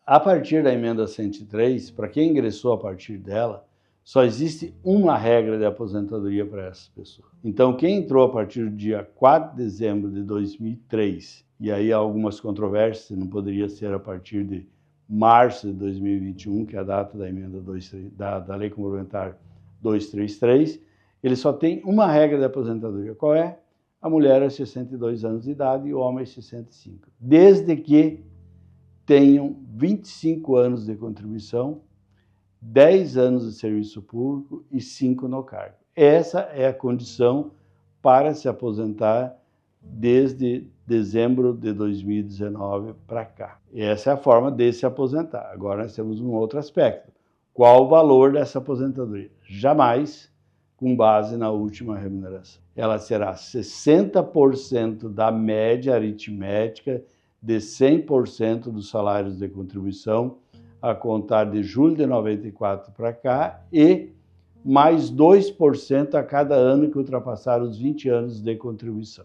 A partir da emenda 103, para quem ingressou a partir dela, só existe uma regra de aposentadoria para essas pessoas. Então, quem entrou a partir do dia 4 de dezembro de 2003, e aí há algumas controvérsias, não poderia ser a partir de março de 2021, que é a data da emenda da Lei Complementar 233, ele só tem uma regra de aposentadoria. Qual é? A mulher é 62 anos de idade e o homem é 65. Desde que tenham 25 anos de contribuição, 10 anos de serviço público e 5 no cargo. Essa é a condição para se aposentar desde dezembro de 2019 para cá. Essa é a forma de se aposentar. Agora nós temos um outro aspecto. Qual o valor dessa aposentadoria? Jamais com base na última remuneração. Ela será 60% da média aritmética de 100% dos salários de contribuição a contar de julho de 94 para cá e mais 2% a cada ano que ultrapassar os 20 anos de contribuição.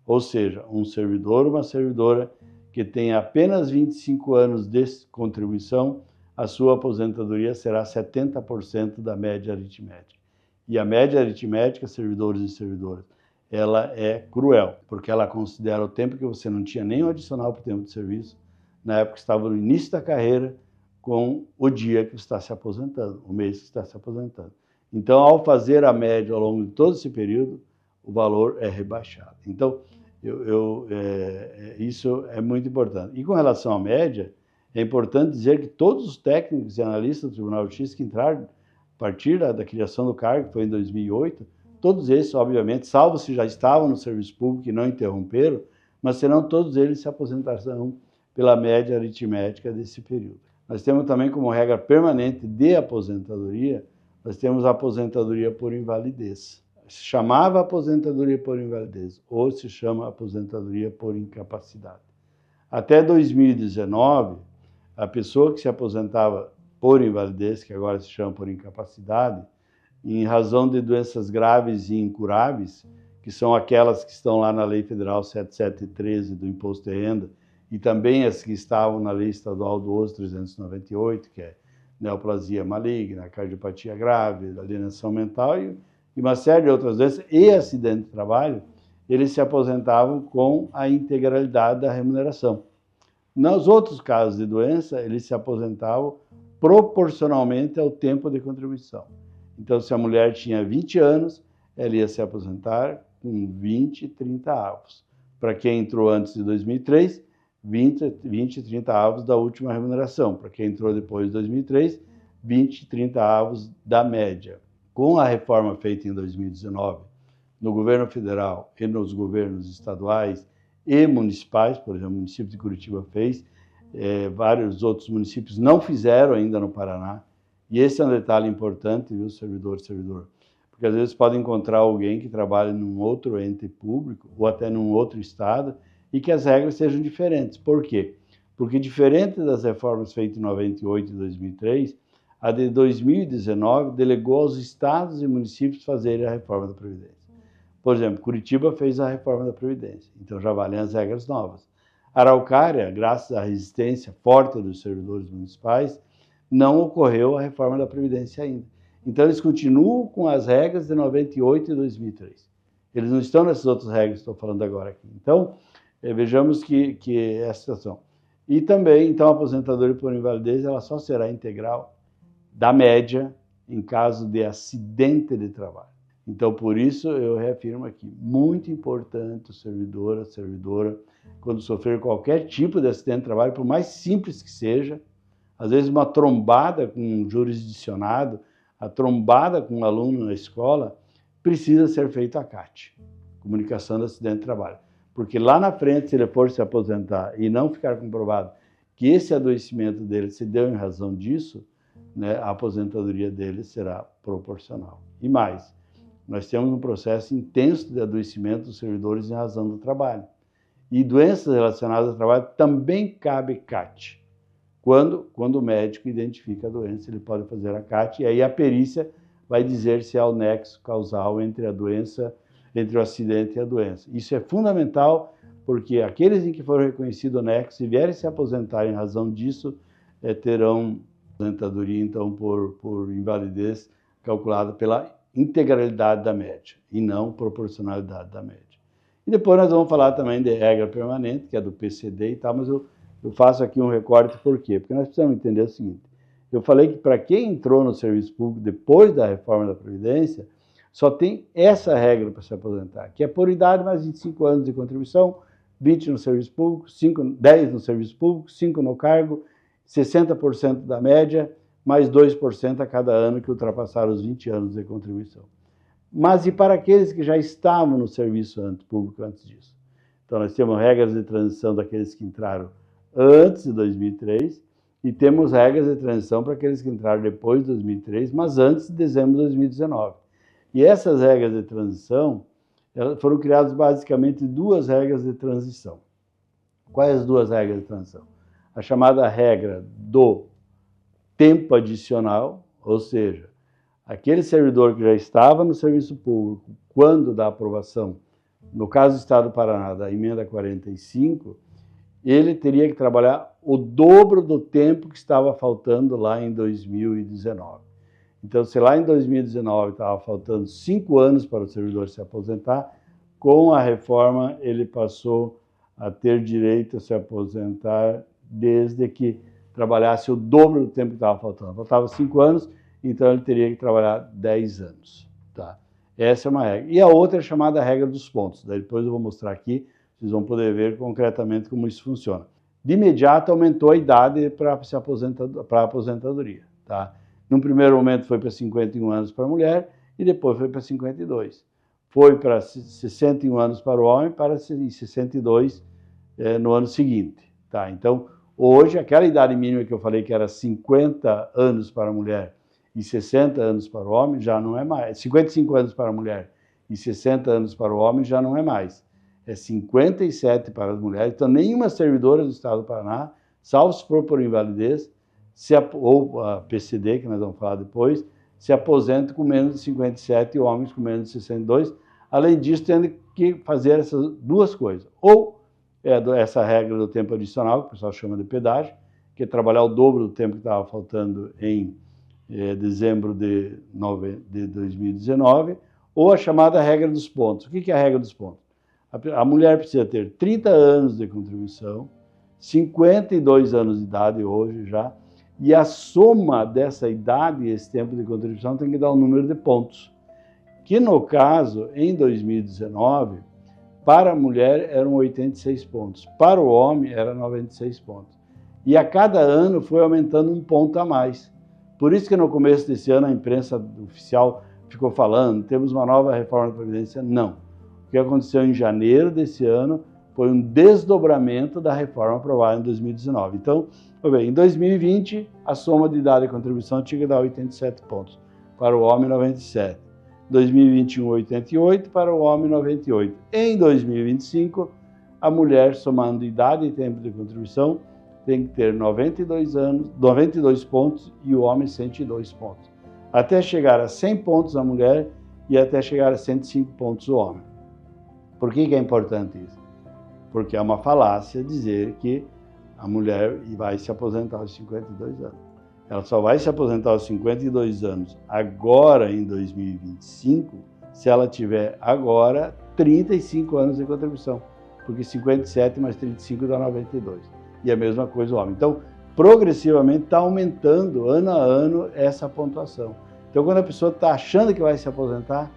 Ou seja, um servidor ou uma servidora que tenha apenas 25 anos de contribuição, a sua aposentadoria será 70% da média aritmética. E a média aritmética, servidores e servidoras, ela é cruel, porque ela considera o tempo que você não tinha nem o adicional para o tempo de serviço, na época que estava no início da carreira, com o dia que está se aposentando, o mês que está se aposentando. Então, ao fazer a média ao longo de todo esse período, o valor é rebaixado. Então, isso é muito importante. E com relação à média, é importante dizer que todos os técnicos e analistas do Tribunal de Justiça que entraram a partir da criação do cargo, que foi em 2008, todos esses, obviamente, salvo se já estavam no serviço público e não interromperam, mas senão todos eles se aposentarão pela média aritmética desse período. Nós temos também como regra permanente de aposentadoria, nós temos a aposentadoria por invalidez. Se chamava aposentadoria por invalidez ou se chama aposentadoria por incapacidade. Até 2019, a pessoa que se aposentava por invalidez, que agora se chama por incapacidade, em razão de doenças graves e incuráveis, que são aquelas que estão lá na Lei Federal 7713 do Imposto de Renda, e também as que estavam na Lei Estadual 12.398, que é neoplasia maligna, cardiopatia grave, alienação mental e uma série de outras doenças e acidente de trabalho, eles se aposentavam com a integralidade da remuneração. Nos outros casos de doença, eles se aposentavam proporcionalmente ao tempo de contribuição. Então, se a mulher tinha 20 anos, ela ia se aposentar com 20 e 30 avos. Para quem entrou antes de 2003, 20 e 30 avos da última remuneração. Para quem entrou depois de 2003, 20 e 30 avos da média. Com a reforma feita em 2019, no governo federal e nos governos estaduais e municipais, por exemplo, o município de Curitiba fez, vários outros municípios não fizeram ainda no Paraná, e esse é um detalhe importante, viu, servidor e servidora, porque às vezes pode encontrar alguém que trabalha num outro ente público ou até num outro estado e que as regras sejam diferentes. Por quê? Porque diferente das reformas feitas em 98 e 2003, a de 2019 delegou aos estados e municípios fazerem a reforma da Previdência. Por exemplo, Curitiba fez a reforma da Previdência, então já valem as regras novas. Araucária, graças à resistência forte dos servidores municipais, não ocorreu a reforma da Previdência ainda. Então eles continuam com as regras de 98 e 2003. Eles não estão nessas outras regras que estou falando agora aqui. Então, vejamos que é a situação. E também, então, a aposentadoria por invalidez ela só será integral da média em caso de acidente de trabalho. Então, por isso, eu reafirmo aqui, muito importante o servidor, a servidora, quando sofrer qualquer tipo de acidente de trabalho, por mais simples que seja, às vezes uma trombada com um jurisdicionado, a trombada com um aluno na escola, precisa ser feito a CAT, Comunicação de Acidente de Trabalho. Porque lá na frente, se ele for se aposentar e não ficar comprovado que esse adoecimento dele se deu em razão disso, né, a aposentadoria dele será proporcional. E mais, nós temos um processo intenso de adoecimento dos servidores em razão do trabalho. E doenças relacionadas ao trabalho também cabe CAT. Quando o médico identifica a doença, ele pode fazer a CAT, e aí a perícia vai dizer se há o nexo causal entre a doença, entre o acidente e a doença. Isso é fundamental, porque aqueles em que for reconhecido o nexo e vierem se aposentar em razão disso, terão aposentadoria, então, por invalidez calculada pela integralidade da média e não proporcionalidade da média. E depois nós vamos falar também de regra permanente, que é do PCD e tal, mas eu faço aqui um recorte por quê? Porque nós precisamos entender o seguinte, eu falei que para quem entrou no serviço público depois da reforma da Previdência, só tem essa regra para se aposentar, que é por idade mais 25 anos de contribuição, 20 no serviço público, 10 no serviço público, 5 no cargo, 60% da média, mais 2% a cada ano que ultrapassaram os 20 anos de contribuição. Mas e para aqueles que já estavam no serviço público antes disso? Então nós temos regras de transição daqueles que entraram antes de 2003 e temos regras de transição para aqueles que entraram depois de 2003, mas antes de dezembro de 2019. E essas regras de transição, elas foram criadas basicamente duas regras de transição. Quais as duas regras de transição? A chamada regra do tempo adicional, ou seja, aquele servidor que já estava no serviço público quando da aprovação, no caso do Estado do Paraná, da emenda 45, ele teria que trabalhar o dobro do tempo que estava faltando lá em 2019. Então, se lá em 2019 estava faltando 5 anos para o servidor se aposentar, com a reforma ele passou a ter direito a se aposentar desde que trabalhasse o dobro do tempo que estava faltando. Faltava 5 anos, então ele teria que trabalhar 10 anos. Tá? Essa é uma regra. E a outra é chamada regra dos pontos. Daí depois eu vou mostrar aqui, vocês vão poder ver concretamente como isso funciona. De imediato aumentou a idade para a aposentadoria. Tá? Num primeiro momento foi para 51 anos para a mulher e depois foi para 52. Foi para 61 anos para o homem para 62 no ano seguinte. Tá? Então, hoje, aquela idade mínima que eu falei que era 50 anos para a mulher e 60 anos para o homem, já não é mais. 55 anos para a mulher e 60 anos para o homem, já não é mais. É 57 para as mulheres. Então, nenhuma servidora do Estado do Paraná, salvo se for por invalidez, ou a PCD, que nós vamos falar depois, se aposenta com menos de 57 e homens com menos de 62. Além disso, tendo que fazer essas duas coisas. Ou essa regra do tempo adicional, que o pessoal chama de pedágio, que é trabalhar o dobro do tempo que estava faltando em dezembro de 2019, ou a chamada regra dos pontos. O que é a regra dos pontos? A mulher precisa ter 30 anos de contribuição, 52 anos de idade hoje já, e a soma dessa idade e esse tempo de contribuição tem que dar um número de pontos, que no caso, em 2019, para a mulher eram 86 pontos, para o homem era 96 pontos. E a cada ano foi aumentando um ponto a mais. Por isso que no começo desse ano a imprensa oficial ficou falando, temos uma nova reforma da Previdência. Não. O que aconteceu em janeiro desse ano foi um desdobramento da reforma aprovada em 2019. Então, em 2020, a soma de idade e contribuição tinha que dar 87 pontos, para o homem 97. 2021, 88, para o homem 98. Em 2025, a mulher, somando idade e tempo de contribuição, tem que ter 92 pontos e o homem 102 pontos. Até chegar a 100 pontos a mulher e até chegar a 105 pontos o homem. Por que é importante isso? Porque é uma falácia dizer que a mulher vai se aposentar aos 52 anos. Ela só vai se aposentar aos 52 anos agora em 2025 se ela tiver agora 35 anos de contribuição, porque 57 mais 35 dá 92. E a mesma coisa o homem. Então, progressivamente está aumentando ano a ano essa pontuação. Então, quando a pessoa está achando que vai se aposentar,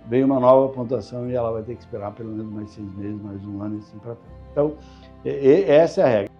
vem uma nova pontuação e ela vai ter que esperar pelo menos mais 6 meses, mais um ano e assim para frente. Então, essa é a regra.